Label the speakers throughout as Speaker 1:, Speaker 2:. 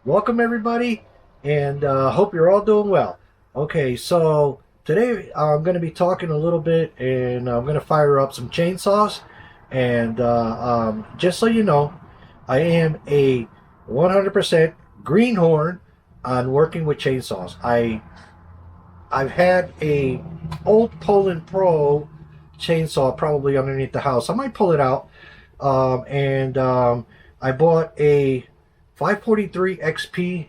Speaker 1: Welcome everybody, and hope you're all doing well. Okay, so today I'm going to be talking a little bit, and I'm going to fire up some chainsaws. And just so you know, I am a 100% greenhorn on working with chainsaws. I've had a old Poland Pro chainsaw probably underneath the house. I might pull it out, and I bought a 543 XP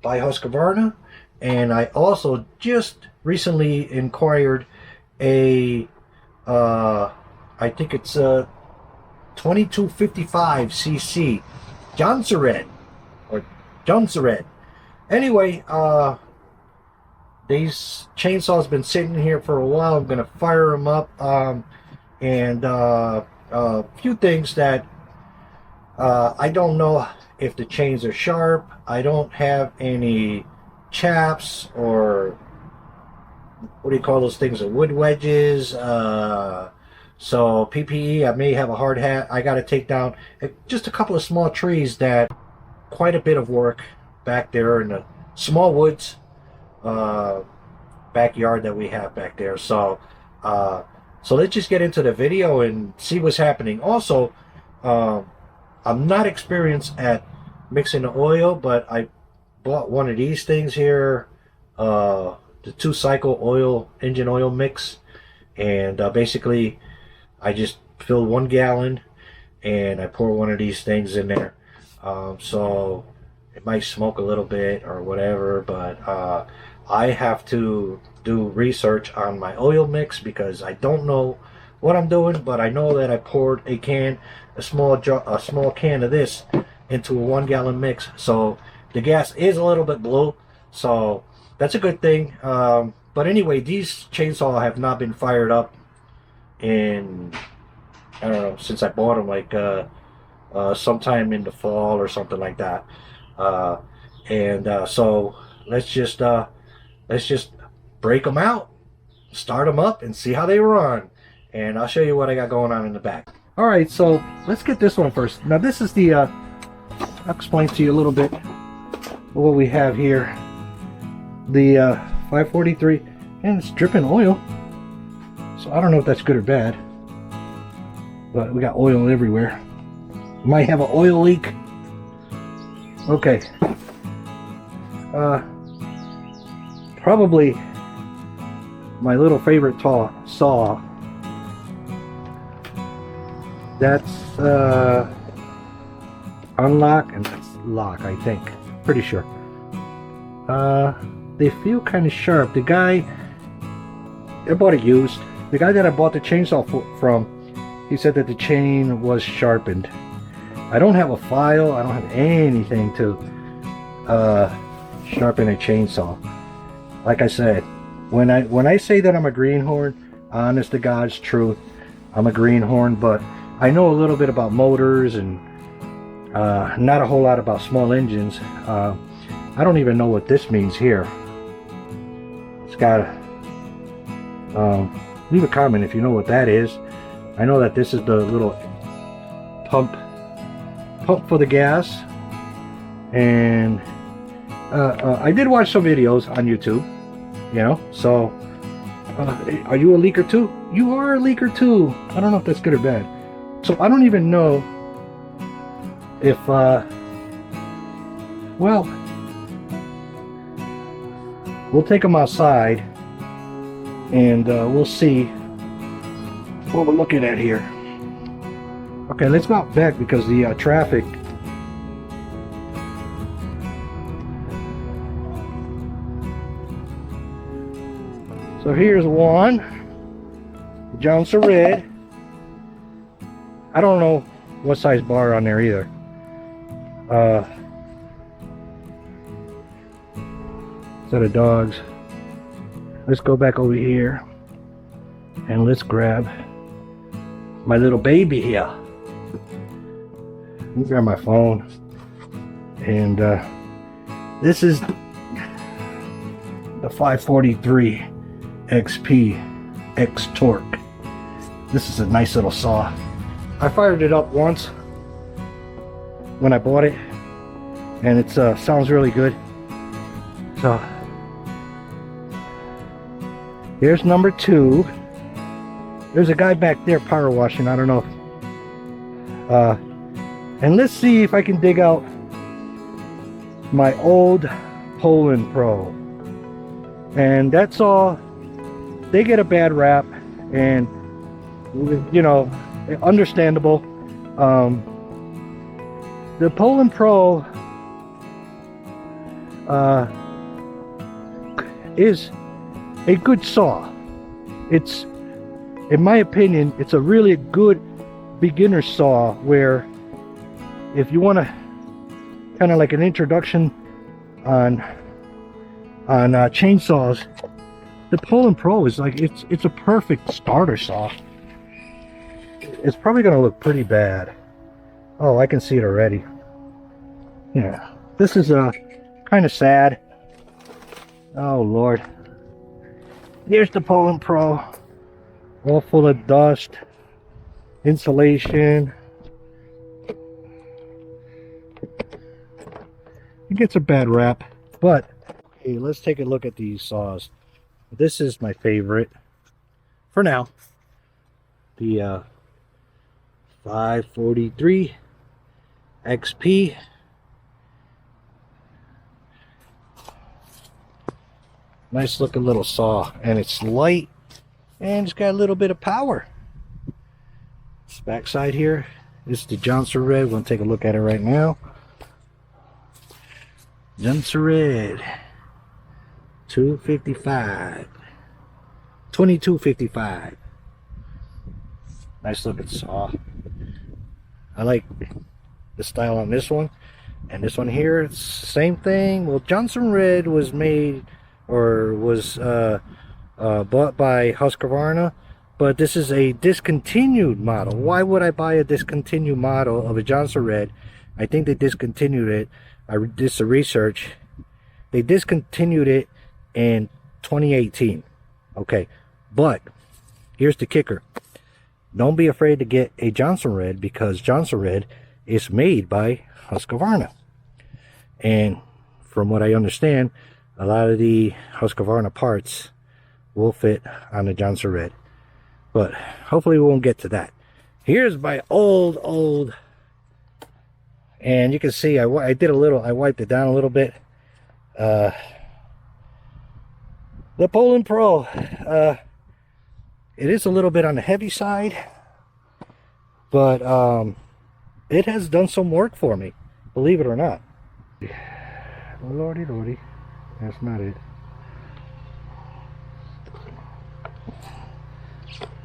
Speaker 1: by Husqvarna, and I also just recently inquired a I think it's a 2255 cc Jonsered or Jonsered. Anyway, these chainsaws been sitting here for a while. I'm gonna fire them up, and a few things that I don't know if the chains are sharp. I don't have any chaps, or what do you call those things, the wood wedges. So PPE, I may have a hard hat. I got to take down just a couple of small trees. That quite a bit of work back there in the small woods backyard that we have back there. So so let's just get into the video and see what's happening. Also, I'm not experienced at mixing the oil, but I bought one of these things here, the 2-cycle engine oil mix, and basically I just fill 1 gallon and I pour one of these things in there. So it might smoke a little bit or whatever, but I have to do research on my oil mix because I don't know what I'm doing, but I know that I poured a small can of this into a 1 gallon mix. So the gas is a little bit blue, so that's a good thing. But anyway, these chainsaws have not been fired up in, I don't know, since I bought them, like sometime in the fall or something like that. So let's just break them out, start them up, and see how they run. And I'll show you what I got going on in the back. All right, so let's get this one first. Now this is the I'll explain to you a little bit what we have here. The 543, and it's dripping oil, so I don't know if that's good or bad, but we got oil everywhere. Might have an oil leak. Okay, probably my little favorite saw. That's unlock and that's lock, I think. Pretty sure. They feel kind of sharp. The guy, I bought it used. The guy that I bought the chainsaw from, he said that the chain was sharpened. I don't have a file. I don't have anything to sharpen a chainsaw. Like I said, when I say that I'm a greenhorn, honest to God's truth, I'm a greenhorn, but I know a little bit about motors and not a whole lot about small engines. I don't even know what this means here. It's got leave a comment if you know what that is. I know that this is the little pump for the gas, and I did watch some videos on YouTube, you know, so are you a leaker too? You are a leaker too. I don't know if that's good or bad. So I don't even know if well, we'll take them outside and we'll see what we're looking at here. Okay, let's go out back because the traffic. So here's one, Jonsered. I don't know what size bar on there either. Set of dogs. Let's go back over here and let's grab my little baby here. Let me grab my phone, and this is the 543 XP X Torque. This is a nice little saw. I fired it up once when I bought it, and it sounds really good. So here's number 2. There's a guy back there power washing. I don't know. And let's see if I can dig out my old Poland Pro. And that's all. They get a bad rap, and you know, understandable. The Poland Pro is a good saw. It's, in my opinion, it's a really good beginner saw, where if you want to kind of like an introduction on chainsaws, the Poland Pro is like, it's a perfect starter saw. It's probably going to look pretty bad. Oh, I can see it already. Yeah, this is kind of sad. Oh Lord. Here's the Poland Pro, all full of dust, insulation. It gets a bad rap, but hey, let's take a look at these saws. This is my favorite for now. The 543 XP. Nice looking little saw, and it's light, and it's got a little bit of power. This backside here, this is the Johnson Red. We're gonna take a look at it right now. Johnson Red 255, 2255. Nice looking saw. I like the style on this one, and this one here, it's the same thing. Well, Johnson Red was made, or was bought by Husqvarna, but this is a discontinued model. Why would I buy a discontinued model of a Johnson Red? I think they discontinued it. I did some research. They discontinued it in 2018. Okay, but here's the kicker. Don't be afraid to get a Johnson Red, because Johnson Red is made by Husqvarna. And from what I understand, a lot of the Husqvarna parts will fit on the Johnson Red. But hopefully we won't get to that. Here's my old, and you can see I wiped it down a little bit. The Poland Pro, it is a little bit on the heavy side, but it has done some work for me, believe it or not. Lordy, lordy, that's not it.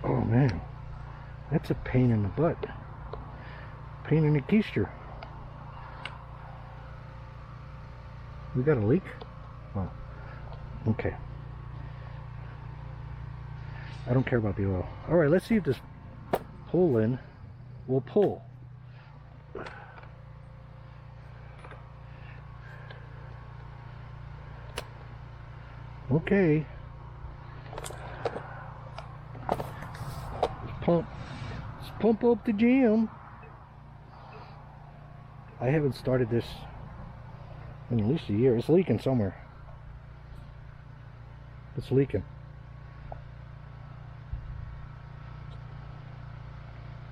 Speaker 1: Oh man, that's a pain in the butt. Pain in the keister. We got a leak? Oh, okay. I don't care about the oil. Alright, let's see if this pull-in will pull. Okay. Let's pump up the jam. I haven't started this in at least a year. It's leaking somewhere. It's leaking.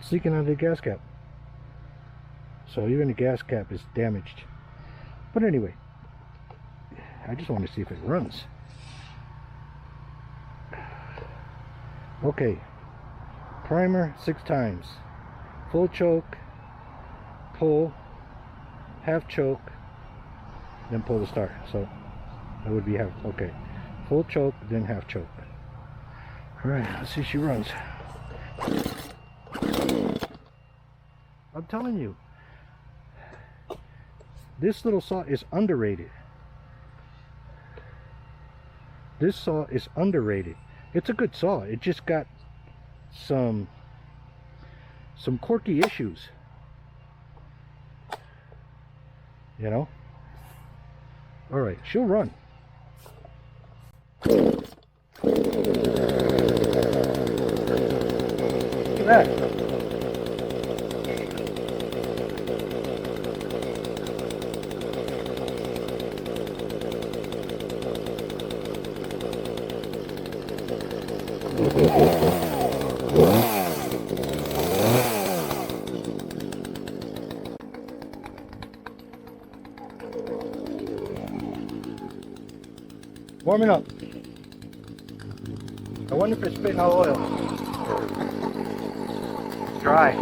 Speaker 1: It's leaking out of the gas cap. So even the gas cap is damaged. But anyway, I just want to see if it runs. Okay. Primer 6 times. Full choke, pull, half choke, then pull the start. So that would be half. Okay. Full choke, then half choke. Alright, let's see if she runs. I'm telling you, this little saw is underrated. This saw is underrated. It's a good saw. It just got some quirky issues. You know? Alright, she'll run. Look at that. Warming up. I wonder if it's spitting out oil. It's dry.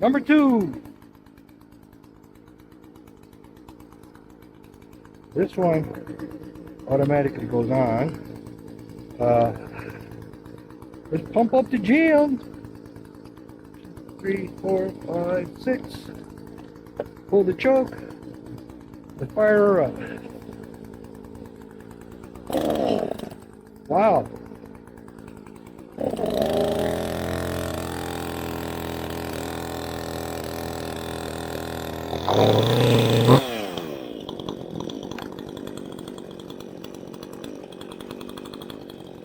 Speaker 1: Number 2. This one automatically goes on. Let's pump up the jam. 3, 4, 5, 6. Pull the choke. Let's fire her up. Wow.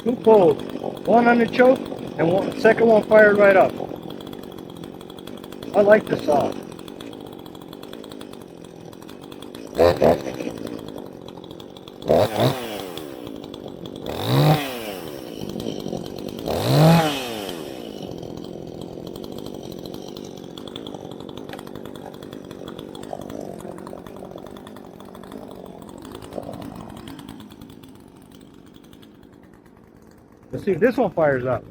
Speaker 1: Two pulls. One on the choke and one second one fired right up. I like the saw. Let's see if this one fires up.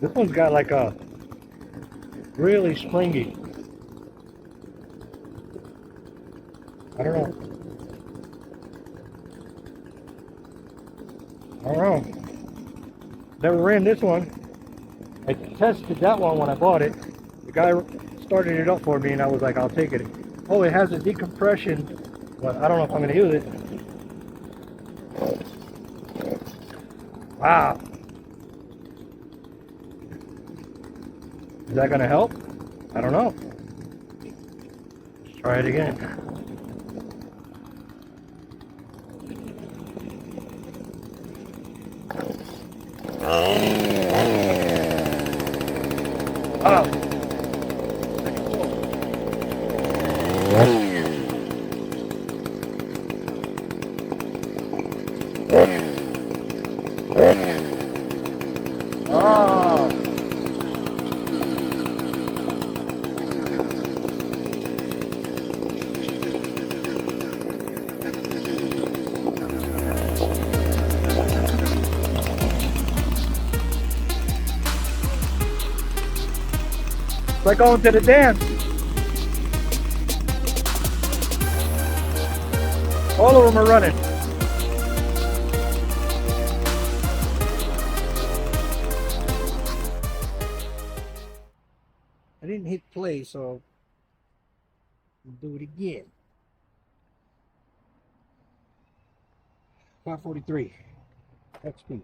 Speaker 1: This one's got like a really springy. I don't know. Never ran this one. I tested that one when I bought it. The guy started it up for me and I was like, I'll take it. Oh, it has a decompression, but I don't know if I'm going to use it. Wow. Is that going to help? I don't know. Let's try it again. Oh. It's like going to the dance. All of them are running. I didn't hit play, so I'll do it again. 543 XP.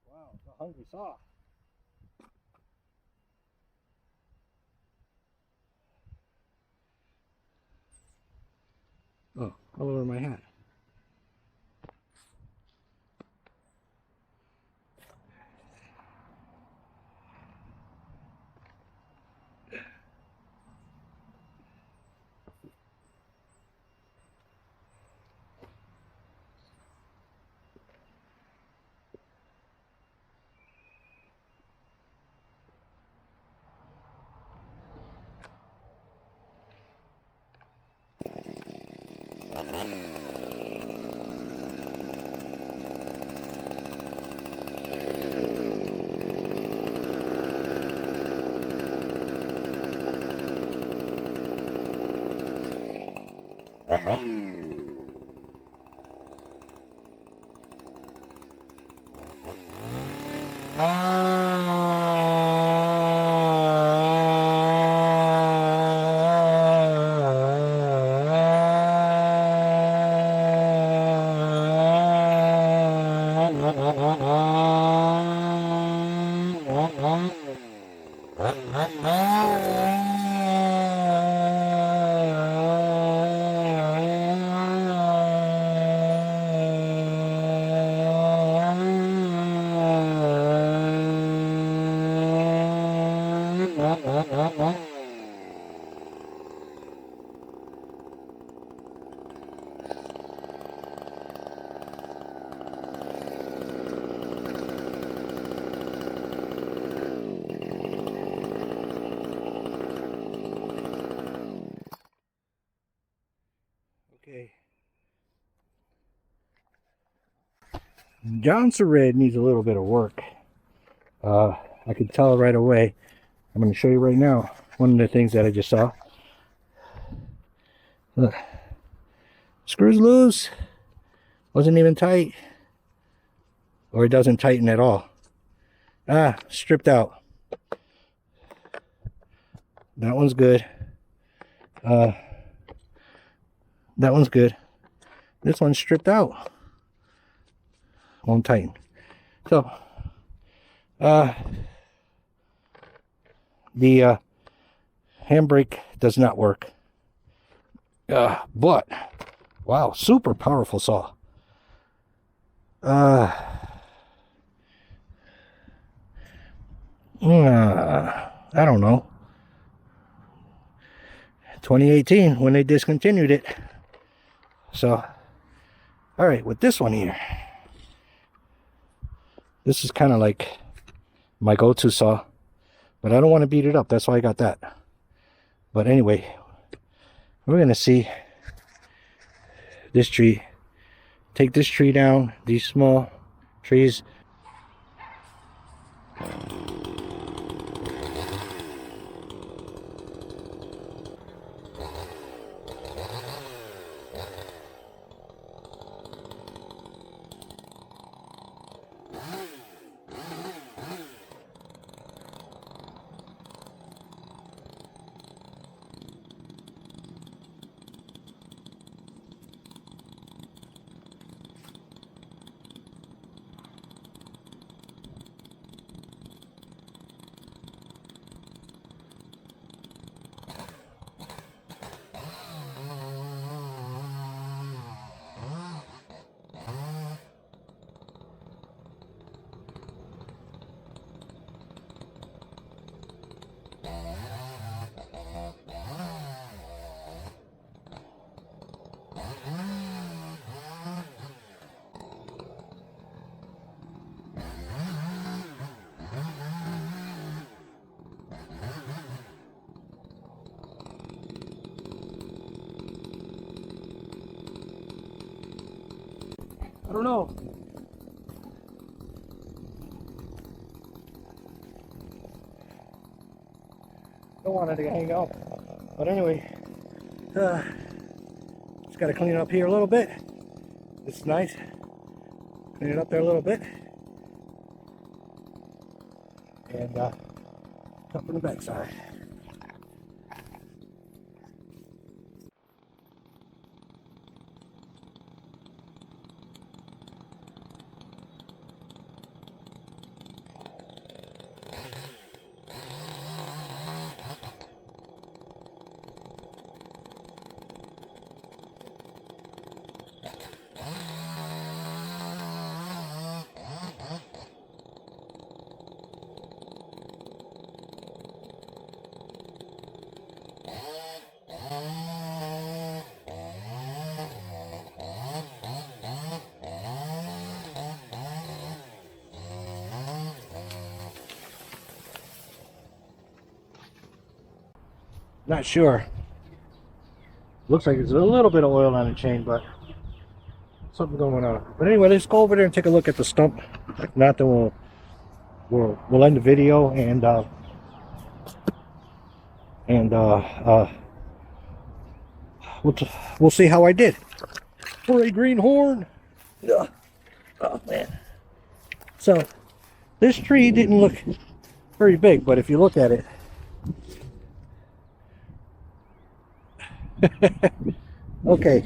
Speaker 1: Wow, it's a hungry saw. Oh, all over my hat. Okay. Johnson Red needs a little bit of work. I could tell right away. I'm going to show you right now one of the things that I just saw. Look. Screws loose. Wasn't even tight. Or it doesn't tighten at all. Ah, stripped out. That one's good. That one's good. This one's stripped out. Won't tighten. So, the handbrake does not work. But, wow, super powerful saw. I don't know. 2018 when they discontinued it. So, all right, with this one here, this is kind of like my go-to saw, but I don't want to beat it up. That's why I got that. But anyway, we're gonna see this tree. Take this tree down. These small trees. I don't know. Don't want it to hang out. But anyway, just got to clean it up here a little bit. This is nice. Clean it up there a little bit. And cut from the back side. Not sure Looks like there's a little bit of oil on the chain, but something going on. But anyway, let's go over there and take a look at the stump. If not, then we'll end the video and we'll see how I did for a greenhorn. Ugh. Oh man. So this tree didn't look very big, but if you look at it, okay,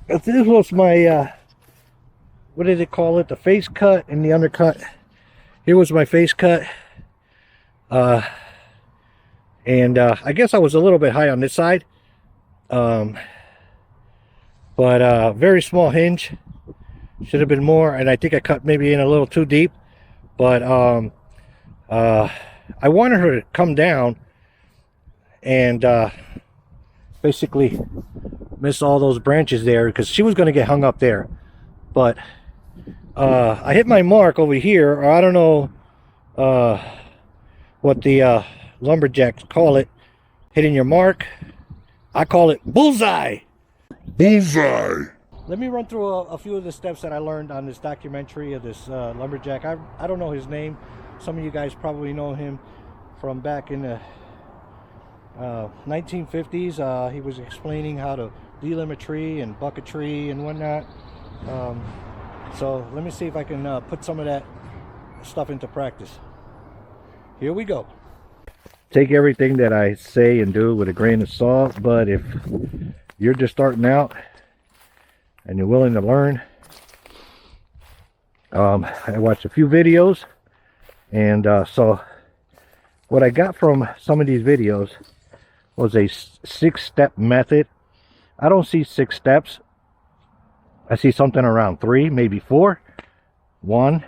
Speaker 1: if this was my what did it call it, the face cut and the undercut. Here was my face cut, and I guess I was a little bit high on this side, but very small hinge. Should have been more, and I think I cut maybe in a little too deep, but I wanted her to come down and basically miss all those branches there, because she was going to get hung up there. But I hit my mark over here, or I don't know what the lumberjacks call it, hitting your mark. I call it bullseye. Bullseye. Let me run through a few of the steps that I learned on this documentary of this lumberjack. I don't know his name. Some of you guys probably know him from back in the 1950s. He was explaining how to delimb a tree and buck a tree and whatnot. So let me see if I can put some of that stuff into practice. Here we go. Take everything that I say and do with a grain of salt, but if you're just starting out and you're willing to learn, I watched a few videos, and so what I got from some of these videos was a 6-step method. I don't see 6 steps. I see something around 3, maybe 4. 1,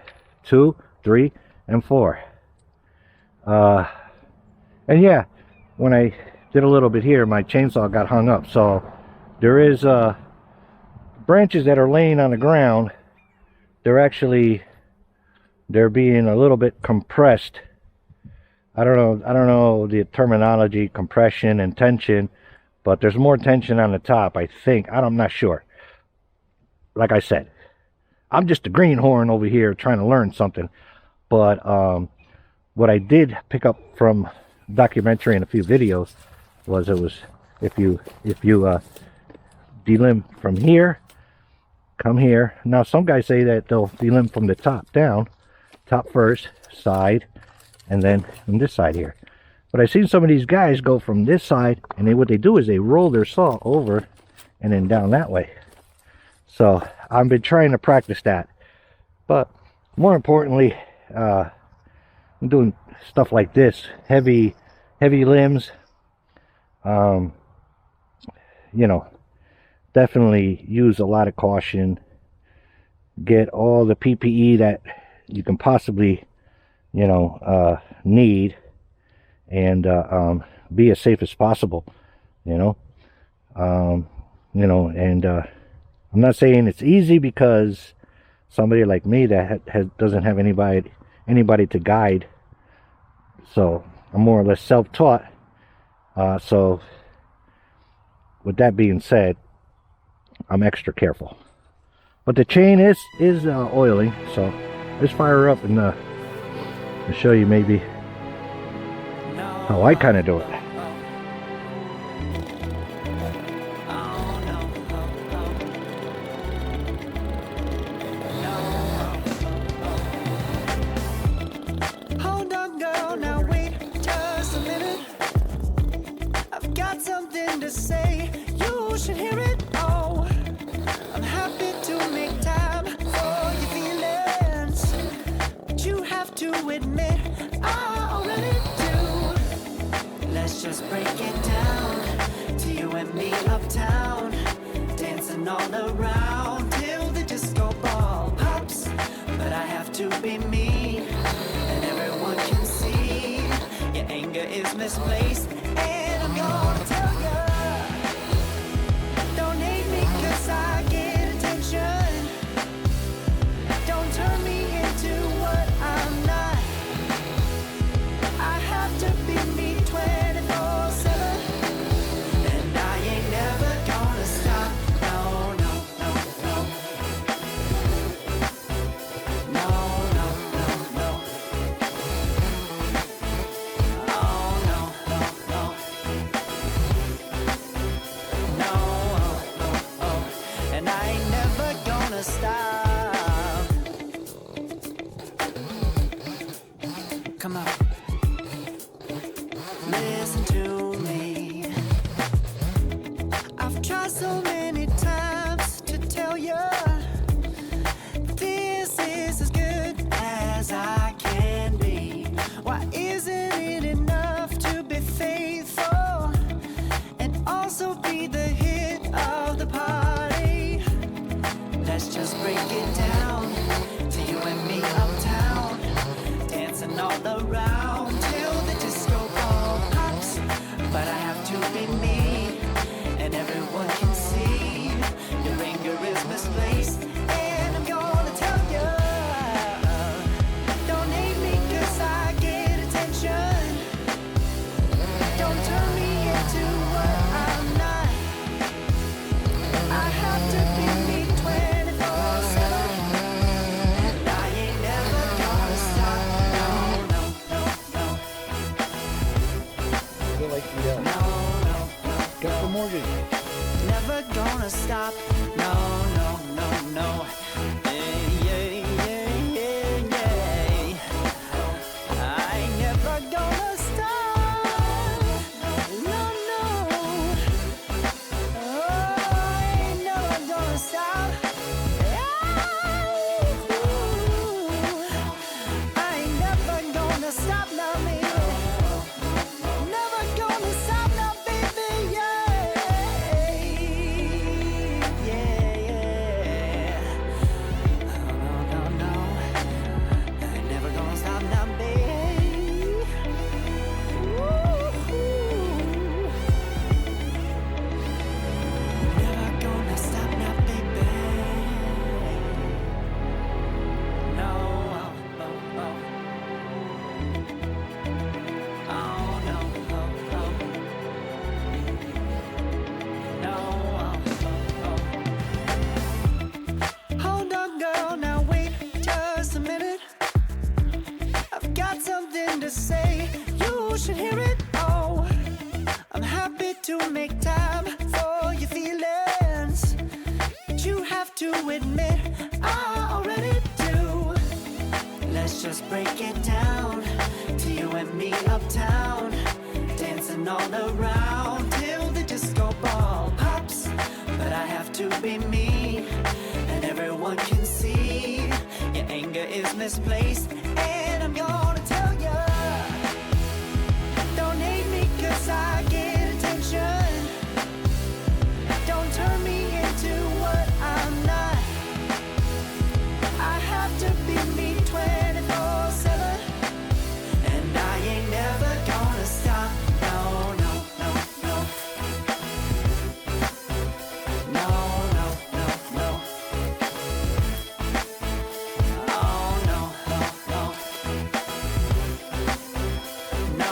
Speaker 1: 2, 3, and 4. And yeah, when I did a little bit here, my chainsaw got hung up. So there is branches that are laying on the ground. They're being a little bit compressed. I don't know the terminology, compression and tension, but there's more tension on the top, I think. I'm not sure. Like I said, I'm just a greenhorn over here trying to learn something. But what I did pick up from documentary and a few videos was if you delimb from here, come here. Now some guys say that they'll delimb from the top down, top first, side, and then from this side here. But I've seen some of these guys go from this side, and what they do is they roll their saw over and then down that way. So I've been trying to practice that. But more importantly, I'm doing stuff like this, heavy limbs. You know, definitely use a lot of caution. Get all the PPE that you can possibly, you know, need, and be as safe as possible. And I'm not saying it's easy, because somebody like me that doesn't have anybody to guide. So I'm more or less self-taught. So with that being said, I'm extra careful. But the chain is oiling, so let's fire her up and show you maybe how I kind of do it.
Speaker 2: Hold on, girl, now wait just a minute. I've got something to say, you should hear it. Oh, I'm happy to make time for your feelings, but you have to admit I already do. Let's just break it down to you and me uptown, dancing all around till the disco ball pops. But I have to be me, and everyone can see your anger is misplaced, and I'm gonna tell you, don't hate me 'cause I get attention. Don't turn me into what I'm not. I have to be me 24/7, and I listen to me. I've tried so many times to tell you this is as good as I can be. Why isn't it enough to be faithful and also be the hit of the party? Let's just break it down to you and me uptown, dancing all around till the disco ball pops. But I have to be me, and everyone can see your anger is misplaced. And I'm gonna tell you, don't hate me 'cause I get attention. Don't turn me into what I'm not. I have to be me 24/7, and I ain't never gonna stop. No, no, no, no,
Speaker 3: I feel like the
Speaker 2: no, no, no.
Speaker 3: got the mortgage.
Speaker 2: Never gonna stop. No, no, no, no. Yeah, yeah, yeah, yeah, yeah. I ain't never gonna stop. No, no. Oh, I ain't never gonna stop. I ain't never gonna stop now, baby. Never gonna stop now, baby. Yeah, yeah, yeah. No, no, no, no. I ain't never gonna stop now, baby. Never gonna stop now, baby. No, oh, oh, oh. Oh, no, oh, oh. No, oh, oh, oh. Hold on, girl, now wait just a minute. I've got something to say, you should hear it. Oh, I'm happy to make time for your feelings, but you have to admit I already do. Let's just break it down to you and me uptown, dancing all around till the disco ball pops. But I have to be me, and everyone can see your anger is misplaced. And I'm gonna tell you, don't hate me 'cause I get attention. Don't turn me into what I'm not. I have to be me 24/7, and I ain't never gonna stop. No, no, no, no. No, no, no, no. Oh, no, no, no. No,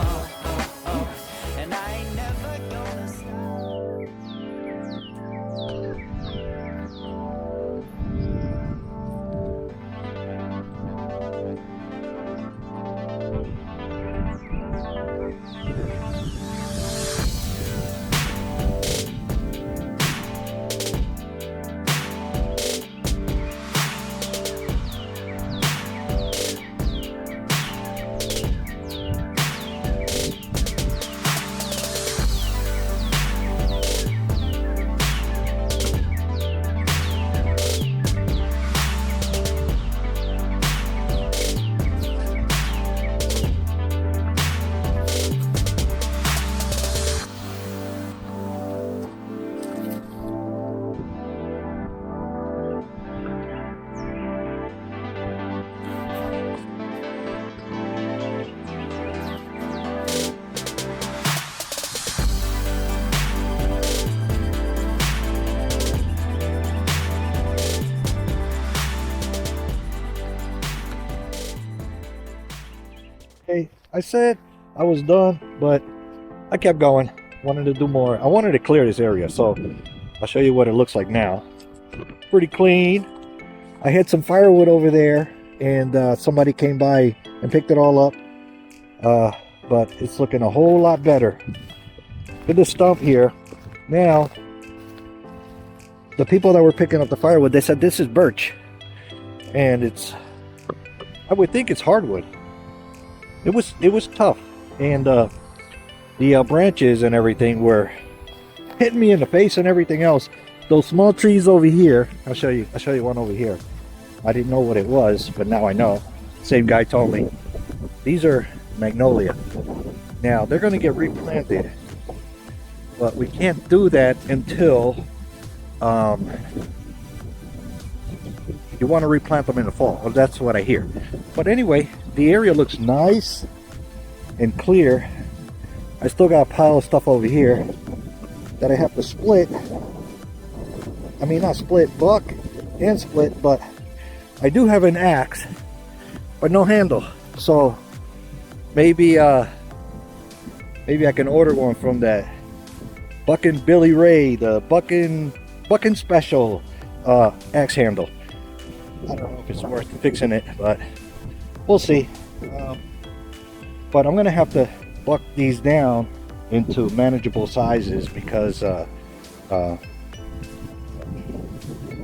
Speaker 2: oh, oh, oh. And I ain't never gonna stop.
Speaker 3: Hey, I said I was done, but I kept going. Wanted to do more. I wanted to clear this area, so I'll show you what it looks like now. Pretty clean. I had some firewood over there, and somebody came by and picked it all up. But it's looking a whole lot better. Look at the stump here. Now, the people that were picking up the firewood, they said this is birch, and I would think it's hardwood. It was tough, and the branches and everything were hitting me in the face and everything else. Those small trees over here, I'll show you one over here. I didn't know what it was, but now I know. Same guy told me. These are magnolia. Now they're going to get replanted, but we can't do that until you want to replant them in the fall. Well, that's what I hear. But anyway, the area looks nice and clear. I still got a pile of stuff over here that I have to split. I mean, not split, buck and split, but I do have an axe, but no handle. So maybe maybe I can order one from that Buckin' Billy Ray, the Buckin' Special axe handle. I don't know if it's worth fixing it, but we'll see. But I'm gonna have to buck these down into manageable sizes because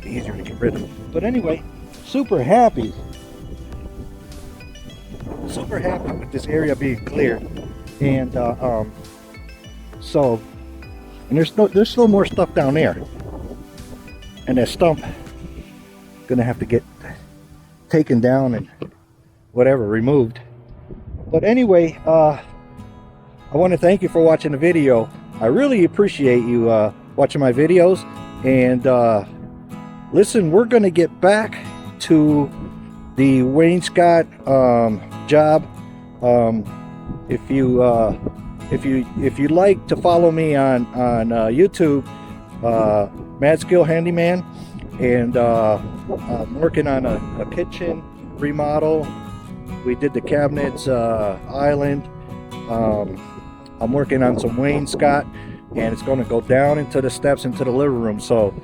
Speaker 3: easier to get rid of them. But anyway, super happy with this area being clear. And so, and there's still more stuff down there, and that stump gonna have to get taken down and whatever removed. But anyway, I want to thank you for watching the video. I really appreciate you watching my videos. And listen, we're gonna get back to the wainscot job. If you like to follow me on YouTube, Mad Skill Handyman, and I'm working on a kitchen remodel. We did the cabinets island. I'm working on some wainscot, and it's going to go down into the steps into the living room. So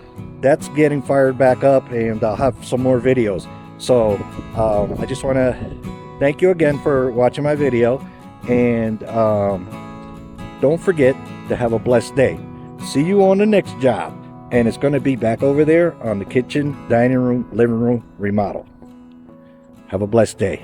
Speaker 3: that's getting fired back up, and I'll have some more videos. So I just want to thank you again for watching my video, and don't forget to have a blessed day. See you on the next job, and it's going to be back over there on the kitchen, dining room, living room remodel. Have a blessed day.